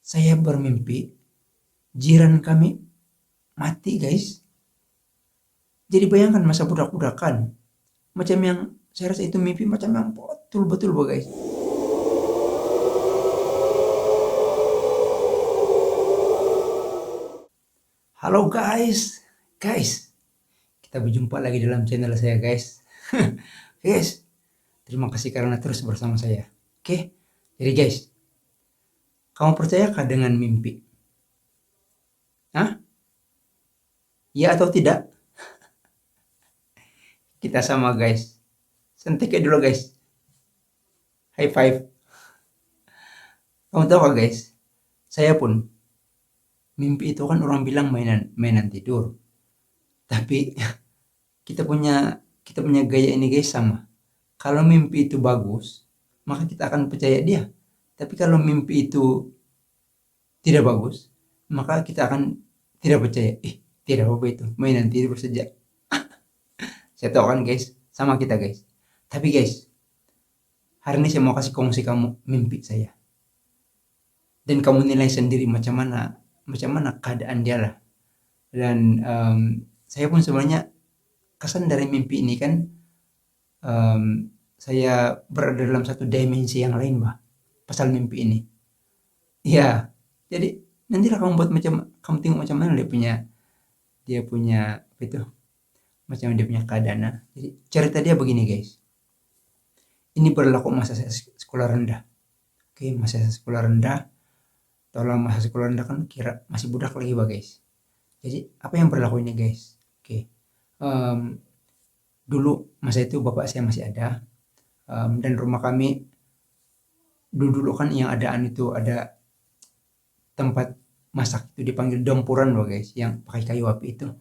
Saya bermimpi jiran kami mati guys. Jadi bayangkan masa budak-budakan. Macam yang saya rasa itu mimpi macam yang betul-betul guys. Halo guys. Guys, kita berjumpa lagi dalam channel saya guys. Guys, terima kasih karena terus bersama saya. Oke, jadi guys, kamu percayakah dengan mimpi? Hah? Ya atau tidak? Kita sama guys. Sentik dulu guys. High five. Kamu tahu gak guys? Saya pun mimpi itu kan orang bilang mainan tidur. Tapi kita punya gaya ini guys sama. Kalau mimpi itu bagus, maka kita akan percaya dia. Tapi kalau mimpi itu tidak bagus, maka kita akan tidak percaya. Tidak apa itu, mainan tidur saja. Saya tahu kan guys, sama kita guys. Tapi guys, hari ini saya mau kasih kongsi kamu mimpi saya. Dan kamu nilai sendiri macam mana keadaan dia lah. Dan saya pun sebenarnya kesan dari mimpi ini kan saya berada dalam satu dimensi yang lain pasal mimpi ini. Ya, jadi nantilah kamu tengok macam mana dia punya apa itu, macam dia punya keadaan. Jadi cerita dia begini guys. Ini berlaku masa saya sekolah rendah. Oke, masa saya sekolah rendah. Dalam masa sekolah rendah kan kira masih budak lagi guys. Jadi apa yang berlaku ini guys? Oke, dulu masa itu bapak saya masih ada, dan rumah kami dulu kan yang adaan itu ada tempat masak itu dipanggil dompuran guys, yang pakai kayu api itu.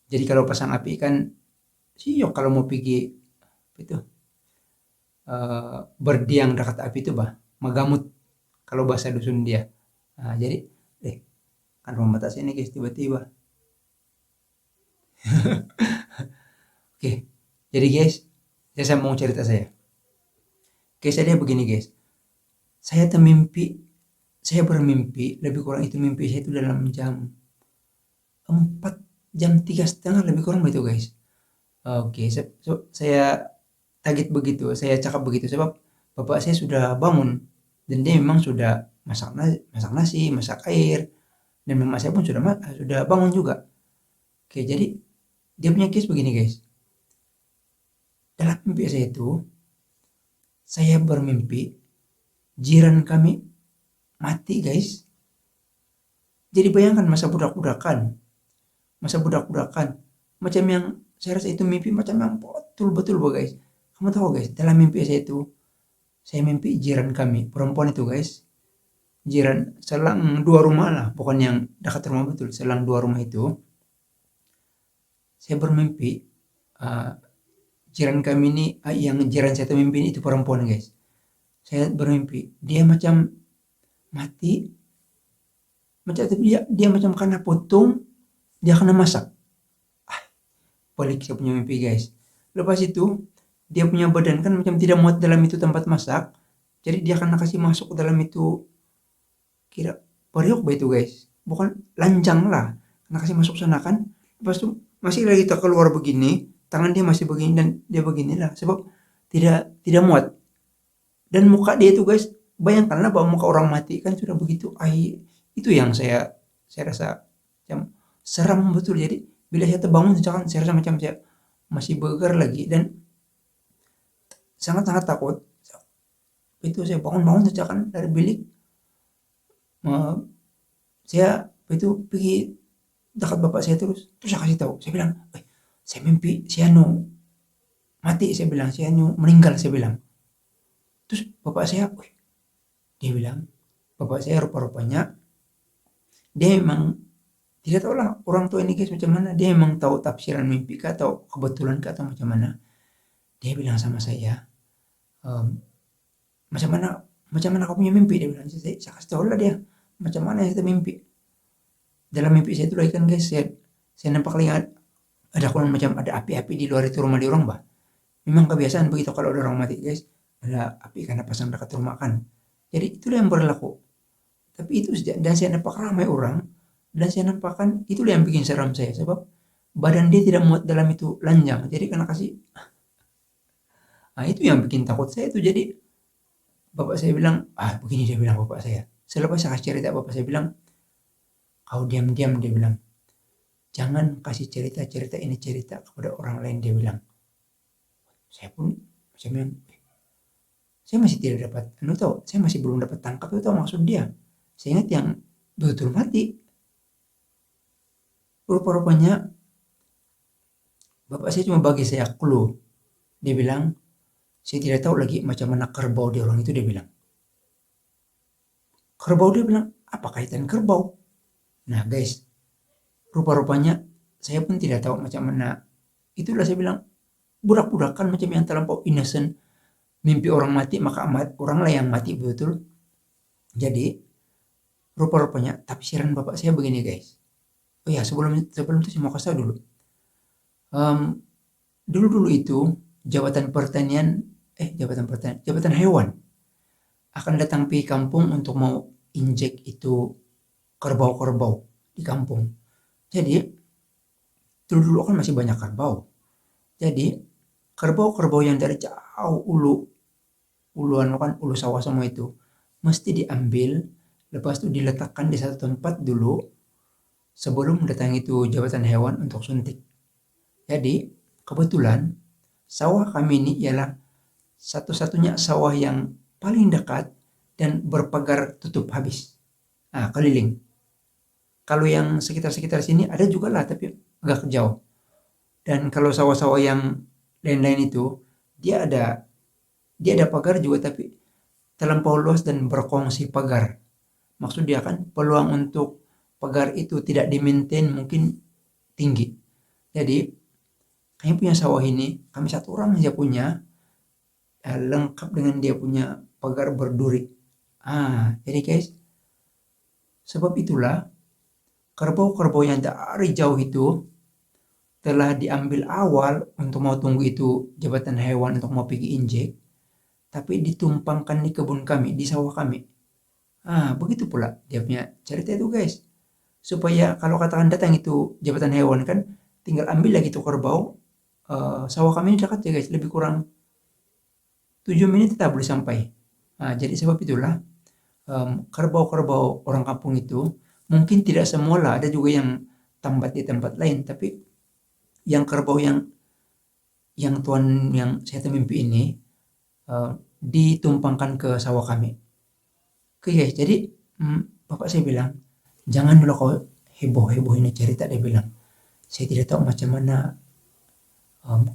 Jadi kalau pasang api kan siok kalau mau pergi itu berdiam dekat api itu magamut kalau bahasa dusun dia. Nah, jadi kan rumah batas ini guys tiba-tiba. Oke, jadi guys, saya mau cerita saya. Guys, saya begini guys. Saya bermimpi, lebih kurang itu mimpi saya itu dalam jam 4, jam 3:30 lebih kurang begitu guys. Oke, saya target begitu, saya cakap begitu sebab bapak saya sudah bangun dan dia memang sudah masak nasi, masak air, dan mama saya pun sudah bangun juga. Oke, jadi dia punya case begini guys. Dalam mimpi saya itu, saya bermimpi jiran kami mati guys. Jadi bayangkan masa budak-budakan. Macam yang saya rasa itu mimpi macam yang betul-betul guys. Kamu tahu guys, dalam mimpi saya itu, saya mimpi jiran kami, perempuan itu guys. Jiran selang 2 rumah lah, bukan yang dekat rumah betul, selang 2 rumah itu. Saya bermimpi, jiran kami ini, yang jiran saya itu mimpi itu perempuan guys. Saya bermimpi, dia macam mati, macam dia macam kena potong, dia kena masak. Balik saya punya mimpi guys. Lepas itu, dia punya badan kan macam tidak muat dalam itu tempat masak, jadi dia kena kasih masuk ke dalam itu, kira periuk itu guys, bukan lancang lah, kena kasih masuk sana kan. Lepas itu masih lagi tak keluar begini, tangan dia masih begini dan dia beginilah sebab tidak muat. Dan muka dia itu guys, bayangkanlah bahwa muka orang mati kan sudah begitu. Itu yang saya rasa macam seram betul. Jadi bila saya terbangun saya rasa macam saya masih bergerak lagi dan sangat-sangat takut. Itu saya bangun kan dari bilik, saya itu pergi dekat bapak saya terus saya kasih tahu, saya bilang, saya mimpi si Anu mati, saya bilang, si Anu meninggal, saya bilang. Terus bapak saya, dia bilang, bapak saya rupa-rupanya dia memang tidak tahu lah orang tua ini guys macam mana, dia memang tahu tafsiran mimpi kah atau kebetulan kah atau macam mana. Dia bilang sama saya, macam mana kau punya mimpi, dia bilang. Saya kasih tahu lah dia macam mana saya mimpi. Dalam mimpi saya itu lagi kan guys, saya nampak lihat ada macam ada api-api di luar itu rumah di orang Memang kebiasaan begitu kalau ada orang mati guys, ada api karena pasang dekat rumah kan. Jadi itulah yang berlaku. Tapi itu dan saya nampak ramai orang, dan saya nampakkan itulah yang bikin seram saya, sebab badan dia tidak muat dalam itu lanjang. Jadi karena kasih, itu yang bikin takut saya itu. Jadi bapak saya bilang, begini dia bilang bapak saya. Selepas saya kasih cerita, bapak saya bilang, kau diam-diam, dia bilang. Jangan kasih cerita-cerita ini cerita kepada orang lain, dia bilang. Saya pun macam yang, saya masih tidak dapat, saya masih belum dapat tangkap itu maksud dia. Saya ingat yang betul mati. Rupa-rupanya bapak saya cuma bagi saya clue. Dia bilang, saya tidak tahu lagi macam mana kerbau dia orang itu, dia bilang. Kerbau, dia bilang, apa kaitan kerbau? Nah guys, rupa-rupanya saya pun tidak tahu macam mana. Itulah saya bilang, budak-budakan macam yang terlampau innocent. Mimpi orang mati, maka orang lah yang mati betul. Jadi rupa-rupanya tafsiran bapak saya begini guys. Oh ya, sebelum itu saya mau kasih tahu dulu. Dulu itu jabatan hewan akan datang ke kampung untuk mau injek itu kerbau-kerbau di kampung. Jadi dulu kan masih banyak kerbau. Jadi kerbau-kerbau yang dari jauh uluan kan, ulu sawah semua itu mesti diambil, lepas itu diletakkan di satu tempat dulu sebelum datang itu jabatan hewan untuk suntik. Jadi kebetulan sawah kami ini ialah satu-satunya sawah yang paling dekat dan berpagar tutup habis. Keliling. Kalau yang sekitar-sekitar sini ada juga lah, tapi agak jauh. Dan kalau sawah-sawah yang lain-lain itu, dia ada pagar juga, tapi terlampau luas dan berkongsi pagar. Maksud dia kan peluang untuk pagar itu tidak di-maintain mungkin tinggi. Jadi kami punya sawah ini, kami satu orang saja punya, lengkap dengan dia punya pagar berduri. Jadi guys, sebab itulah kerbau-kerbau yang dari jauh itu telah diambil awal untuk mau tunggu itu jabatan hewan untuk mau pergi injek, tapi ditumpangkan di kebun kami, di sawah kami. Begitu pula dia punya cerita itu guys. Supaya kalau katakan datang itu jabatan hewan kan, tinggal ambil lagi itu kerbau. Sawah kami ini dekat ya guys, lebih kurang 7 menit kita boleh sampai. Jadi sebab itulah kerbau-kerbau orang kampung itu mungkin tidak semua lah, ada juga yang tambat di tempat lain, tapi yang kerbau yang tuan yang saya mimpi ini ditumpangkan ke sawah kami. Oke guys, jadi bapak saya bilang, jangan dulu kau heboh-heboh ini cerita, dia bilang. Saya tidak tahu macam mana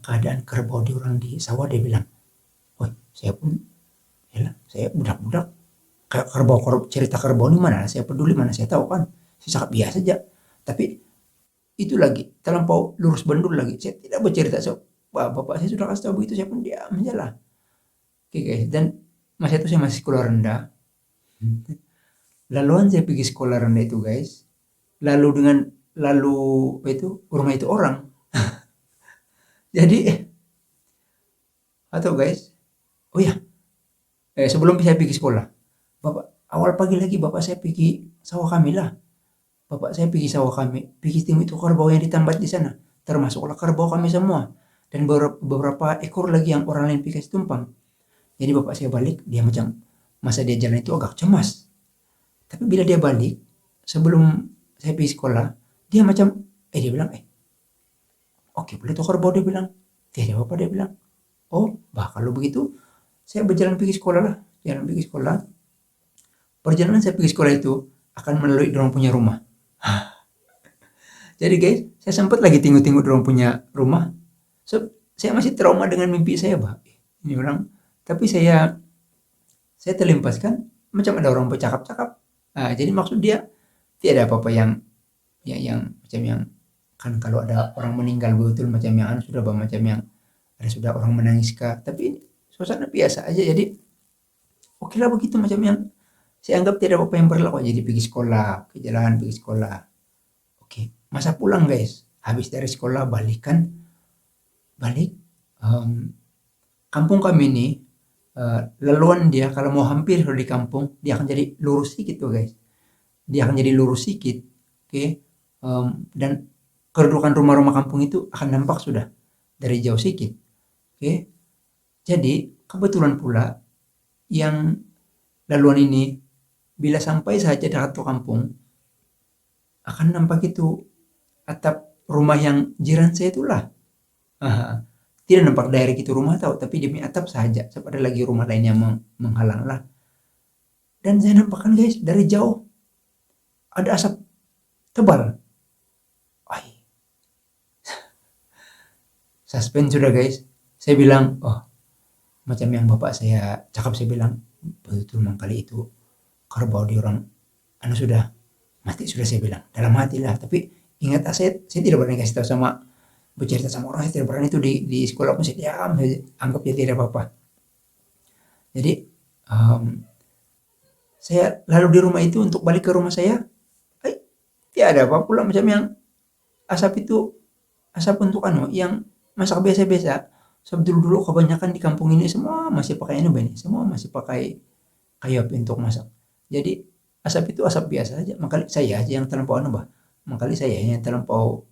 keadaan kerbau di orang di sawah, dia bilang. Saya pun, saya budak-budak, kerbau cerita kerbau ini mana saya peduli, mana saya tahu kan, saya sangat biasa saja. Tapi itu lagi terlampau lurus bandul lagi, saya tidak bercerita. Bapak saya sudah kasih tahu begitu, saya pun diam aja lah. Oke guys, dan masa itu saya masih sekolah rendah. Laluan saya pergi sekolah rendah itu guys, lalu rumah itu orang. Jadi atau guys, sebelum saya pergi sekolah, awal pagi lagi bapak saya pergi sawah kami lah. Bapak saya pergi sawah kami, pergi tengok itu kerbau yang ditambat di sana, termasuklah kerbau kami semua, dan beberapa ekor lagi yang orang lain pergi tumpang. Jadi bapak saya balik, dia macam masa dia jalan itu agak cemas. Tapi bila dia balik, sebelum saya pergi sekolah, dia macam, dia bilang, oke boleh tuh kerbau, dia bilang. Tidak apa-apa, dia bilang. Kalau begitu, saya berjalan pergi sekolah lah. Perjalanan saya pergi sekolah itu akan melalui dorong punya rumah. Jadi guys, saya sempat lagi tengok-tengok dorong punya rumah. Saya masih trauma dengan mimpi saya, ini orang. Tapi saya terlempaskan macam ada orang bercakap-cakap. Jadi maksud dia tidak ada apa-apa yang macam yang kan kalau ada orang meninggal betul macam yang sudah macam yang ada sudah orang menangis kah. Tapi ini suasana biasa aja. Jadi oke lah begitu, macam yang saya anggap tidak apa-apa yang berlaku. Jadi pergi sekolah, ke jalan pergi sekolah. Oke, masa pulang guys, habis dari sekolah balik. Kampung kami ini laluan dia kalau mau hampir di kampung, dia akan jadi lurus sedikit tuh guys. dia akan jadi lurus sedikit, oke, dan kedudukan rumah-rumah kampung itu akan nampak sudah dari jauh sedikit, oke. Jadi kebetulan pula yang laluan ini bila sampai saja dekat ke kampung akan nampak itu atap rumah yang jiran saya itulah. Tidak nampak dari itu rumah tahu, tapi demi atap saja. Sebab ada lagi rumah lain yang menghalang lah. Dan saya nampakkan guys dari jauh ada asap tebal. Ay, suspense sudah guys. Saya bilang, oh macam yang bapak saya cakap, saya bilang betul memang kali itu kerbau di orang sudah mati sudah, saya bilang dalam hati lah. Tapi ingat saya tidak berani kasih tahu sama bercerita sama orang, saya tidak berani itu di sekolah pun saya diam, saya anggap dia tidak apa-apa. Jadi saya lalu di rumah itu untuk balik ke rumah saya, tidak ada apa pula macam yang asap itu, asap untuk yang masak biasa-biasa. Sebab dulu kebanyakan di kampung ini semua masih pakai semua masih pakai kayu api untuk masak. Jadi asap itu asap biasa saja. Makanya saya aja yang terlampau makanya saya yang terlampau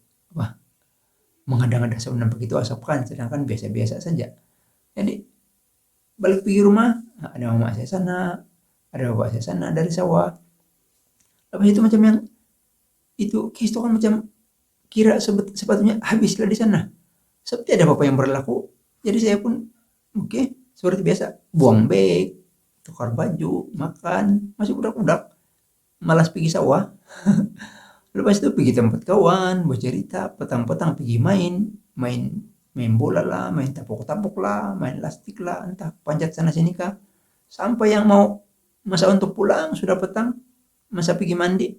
menghadang-hadang sebab nampak itu asap kan, sedangkan biasa-biasa saja. Jadi balik pergi rumah, ada mama saya sana, ada bapak saya sana dari sawah. Lepas itu macam yang itu kis itu kan macam kira sepatutnya habislah di sana. Seperti ada apa yang berlaku. Jadi saya pun seperti biasa buang beg, tukar baju, makan, masih budak-budak, malas pergi sawah. Lepas itu pergi tempat kawan, bercerita, petang-petang pergi main bola lah, main tapuk-tapuk lah, main lastik lah, entah panjat sana sini kah. Sampai yang mau masa untuk pulang sudah petang, masa pergi mandi.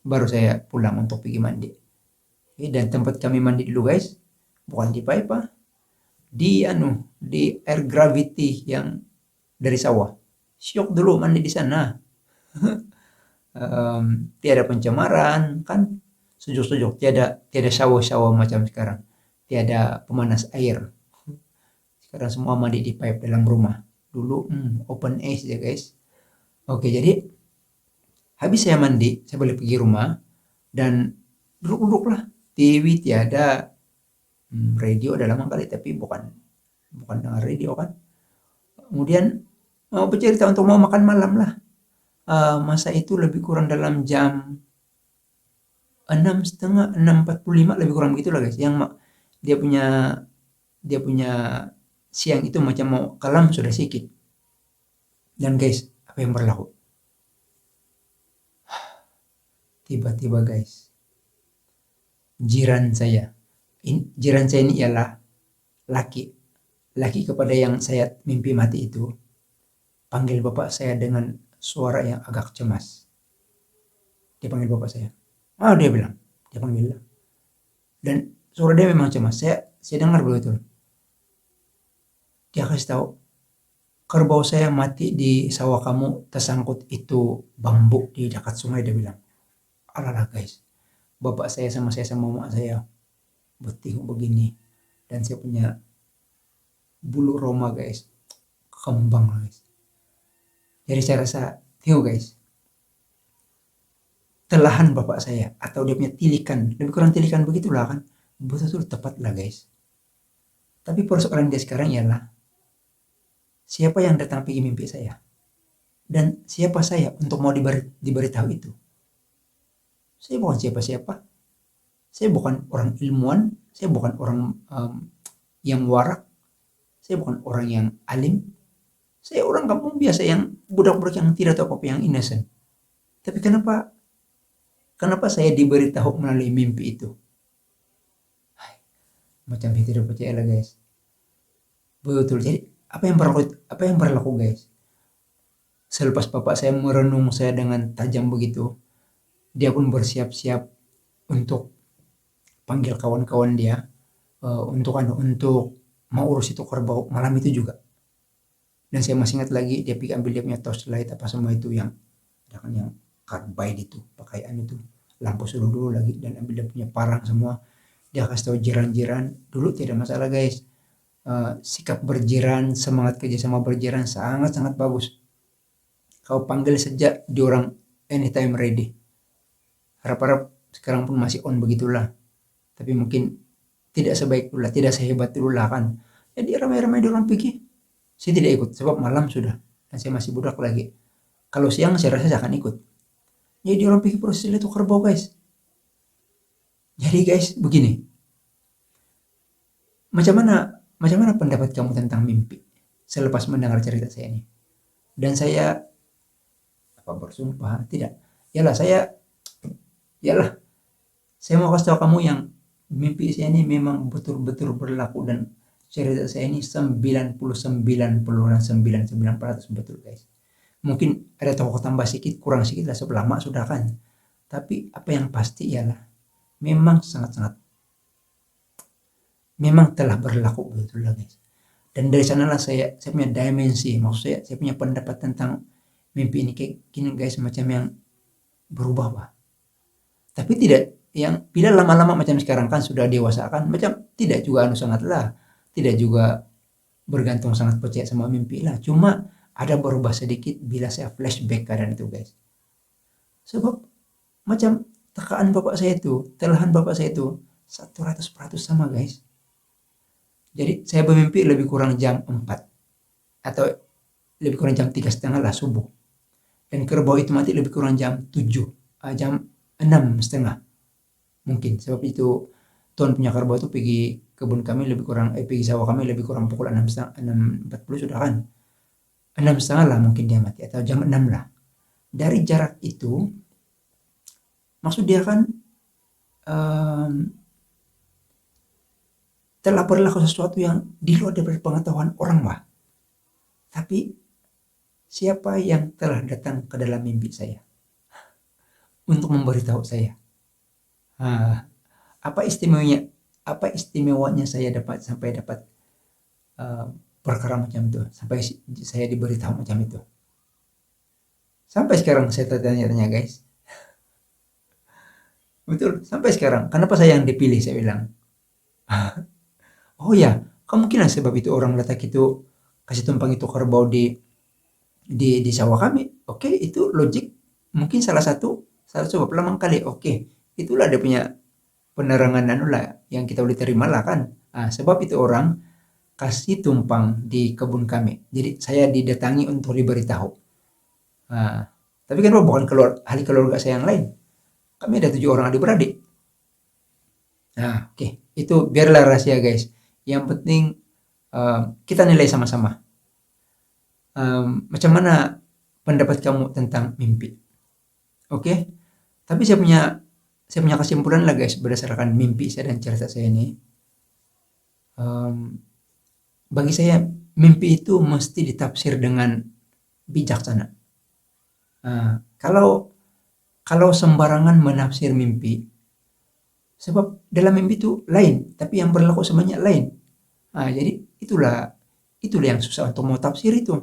Baru saya pulang untuk pergi mandi. Dan tempat kami mandi dulu guys, bukan di pipa, di air gravity yang dari sawah. Syok dulu mandi di sana. Tiada pencemaran kan, sejuk-sejuk, tiada shower macam sekarang, tiada pemanas air. Sekarang semua mandi di pipe dalam rumah. Dulu open air ya guys. Jadi habis saya mandi, saya balik pergi rumah dan duduk lah. TV tiada, radio udah lama kali, tapi bukan dengar radio kan. Kemudian mau bercerita untuk mau makan malam lah. Masa itu lebih kurang dalam jam 6:30, 6:45 lebih kurang begitulah guys. Yang dia punya siang itu macam mau kelam sudah sedikit. Dan guys, apa yang berlaku? Tiba-tiba guys, jiran saya ini ialah laki kepada yang saya mimpi mati itu, panggil bapak saya dengan suara yang agak cemas. Dia panggil bapak saya. Dia panggil. Dan suara dia memang cemas. Saya dengar betul. Dia kasih tahu, kerbau saya mati di sawah kamu, tersangkut itu bambu di dekat sungai, dia bilang. Alalah guys, bapak saya sama mama saya bertengok begini, dan saya punya bulu roma guys, kembang guys. Jadi saya rasa, tengok guys, telahan bapak saya atau dia punya tilikan, lebih kurang tilikan begitulah kan, betul-betul tepat lah guys. Tapi persoalan dia sekarang ialah siapa yang datang pergi mimpi saya, dan siapa saya untuk mau diberitahu itu. Saya bukan siapa-siapa, saya bukan orang ilmuwan, saya bukan orang yang warak, saya bukan orang yang alim, saya orang kampung biasa yang budak-budak yang tidak tahu apa yang innocent. Tapi kenapa saya diberitahu melalui mimpi itu? Macam saya tidak percaya lah guys. Betul. Jadi apa yang berlaku guys? Selepas bapak saya merenung saya dengan tajam begitu, dia pun bersiap-siap untuk panggil kawan-kawan dia untuk mau urus itu kerbau malam itu juga. Dan saya masih ingat lagi dia pergi ambil dia punya torchlight apa semua itu yang carbide itu, pakaian itu, lampu suruh dulu lagi, dan ambil dia punya parang semua. Dia kasih tahu jiran-jiran, dulu tidak masalah guys. Sikap berjiran, semangat kerja sama berjiran sangat-sangat bagus. Kau panggil saja diorang anytime ready. Harap-harap sekarang pun masih on begitulah. Tapi mungkin tidak sebaik dulu, tidak sehebat dulu lah kan. Jadi ramai-ramai dorang pergi. Saya tidak ikut sebab malam sudah dan saya masih budak lagi. Kalau siang saya rasa saya akan ikut. Jadi orang pergi proses itu kerbau guys. Jadi guys begini, macam mana pendapat kamu tentang mimpi selepas mendengar cerita saya ini? Dan saya apa bersumpah tidak, yalah saya mau kasih tahu kamu yang mimpi saya ini memang betul-betul berlaku dan cerita saya ini 99,99% betul guys. Mungkin ada toko tambah sedikit, kurang sedikit lah sebab lama sudah kan. Tapi apa yang pasti ialah memang memang telah berlaku betul lah guys. Dan dari sanalah saya punya dimensi, maksud saya punya pendapat tentang mimpi ini kayak gini guys, macam yang berubah bah. Tapi tidak yang bila lama-lama macam sekarang kan sudah dewasa kan, macam tidak juga sangatlah, tidak juga bergantung sangat percaya sama mimpi lah. Cuma ada berubah sedikit bila saya flashback keadaan itu guys. Sebab macam tekaan bapak saya itu, telahan bapak saya itu 100% sama guys. Jadi saya bermimpi lebih kurang jam 4 atau lebih kurang jam 3:30 lah subuh. Dan kerbau itu mati lebih kurang jam 7, jam 6:30 mungkin. Sebab itu Tuan punya kerbau itu pergi kebun kami lebih kurang, pergi sawah kami lebih kurang pukul 6:40 sudah kan. 6:30 lah mungkin dia mati atau jam 6 lah. Dari jarak itu maksud dia kan telah berlaku sesuatu yang di luar dari pengetahuan orang bah. Tapi siapa yang telah datang ke dalam mimpi saya untuk memberitahu saya apa istimewanya saya sampai dapat perkara macam itu, sampai saya diberitahu macam itu. Sampai sekarang saya tanya-tanya guys. Betul, sampai sekarang kenapa saya yang dipilih, saya bilang. Oh ya, kemungkinan sebab itu orang letak itu kasih tumpang itu kerbau di sawah kami. Oke, itu logik. Mungkin salah satu sebab lama kali. Oke, itulah dia punya penerangan lah yang kita boleh terima lah kan. Sebab itu orang kasih tumpang di kebun kami. Jadi saya didatangi untuk diberitahu. Tapi kan bukan ahli keluarga saya yang lain. Kami ada 7 orang adik-beradik. Oke. Itu biarlah rahasia guys. Yang penting kita nilai sama-sama. Macam mana pendapat kamu tentang mimpi? Oke. Tapi saya punya kesimpulan lah guys berdasarkan mimpi saya dan cerita saya ini. Bagi saya mimpi itu mesti ditafsir dengan bijaksana. Kalau sembarangan menafsir mimpi, sebab dalam mimpi itu lain, tapi yang berlaku semuanya lain. Jadi itulah yang susah untuk mau tafsir itu.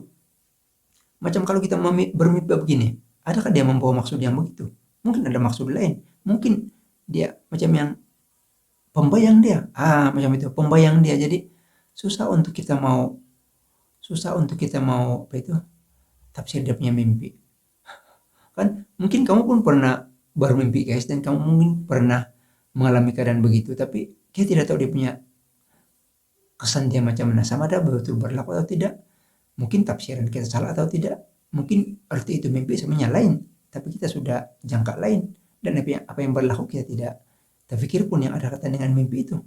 Macam kalau kita bermimpi begini, adakah dia membawa maksud yang begitu? Mungkin ada maksud lain. Mungkin dia macam yang pembayang dia. Macam itu, pembayang dia. Jadi susah untuk kita mau apa itu? Tafsir dia punya mimpi. Kan mungkin kamu pun pernah bermimpi guys, dan kamu mungkin pernah mengalami keadaan begitu, tapi kita tidak tahu dia punya kesan dia macam mana, sama ada betul berlaku atau tidak. Mungkin tafsiran kita salah atau tidak, mungkin arti itu mimpi sebenarnya lain, tapi kita sudah jangka lain, dan apa yang berlaku kita tidak terpikir pun yang ada kaitan dengan mimpi itu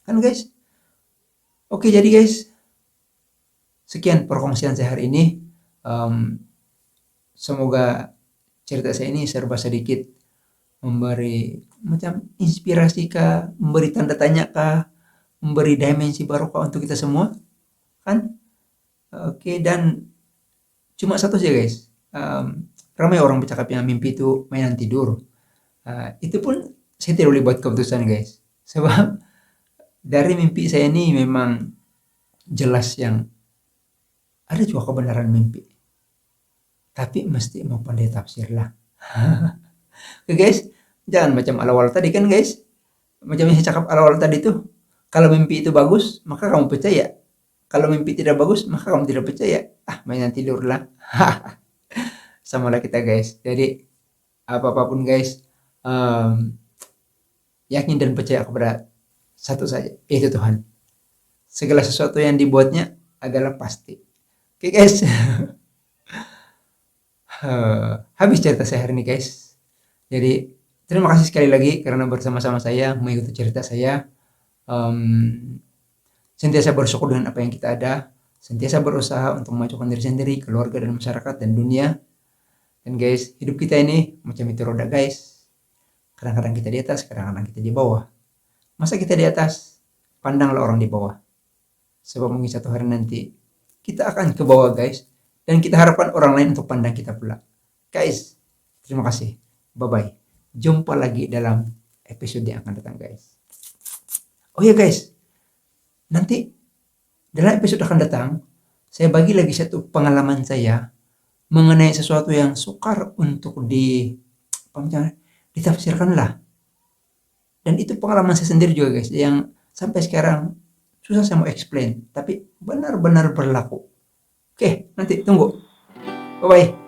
kan guys. Oke, jadi guys, sekian perkongsian saya hari ini. Semoga cerita saya ini serba sedikit memberi macam inspirasi kah, memberi tanda tanya kah, memberi dimensi baru kah untuk kita semua kan. Oke, dan cuma satu sih guys, ramai orang bercakap yang mimpi itu mainan tidur. Itu pun saya tidak boleh buat keputusan guys, sebab dari mimpi saya ini memang jelas yang ada juga kebenaran mimpi, tapi mesti mau pandai tafsir lah. Oke guys, jangan macam awal tadi kan guys, macam yang saya cakap awal tadi tuh, kalau mimpi itu bagus maka kamu percaya, kalau mimpi tidak bagus maka kamu tidak percaya. Mainan tidur lah. samalah kita guys. Jadi apapun guys, yakin dan percaya kepada satu saja, yaitu Tuhan. Segala sesuatu yang dibuatnya adalah pasti. Oke guys, habis cerita saya hari ini guys. Jadi terima kasih sekali lagi karena bersama-sama saya mengikuti cerita saya. Sentiasa bersyukur dengan apa yang kita ada, sentiasa berusaha untuk memajukan diri sendiri, keluarga dan masyarakat dan dunia. Dan guys, hidup kita ini macam itu roda guys. Kadang-kadang kita di atas, kadang-kadang kita di bawah. Masa kita di atas, pandanglah orang di bawah. Sebab mungkin satu hari nanti kita akan ke bawah guys. Dan kita harapkan orang lain untuk pandang kita pula. Guys, terima kasih. Bye-bye. Jumpa lagi dalam episode yang akan datang guys. Oh ya guys, nanti dalam episode akan datang, saya bagi lagi satu pengalaman saya mengenai sesuatu yang sukar untuk ditafsirkan lah. Dan itu pengalaman saya sendiri juga guys, yang sampai sekarang susah saya mau explain, tapi benar-benar berlaku. Oke, nanti tunggu. Bye-bye.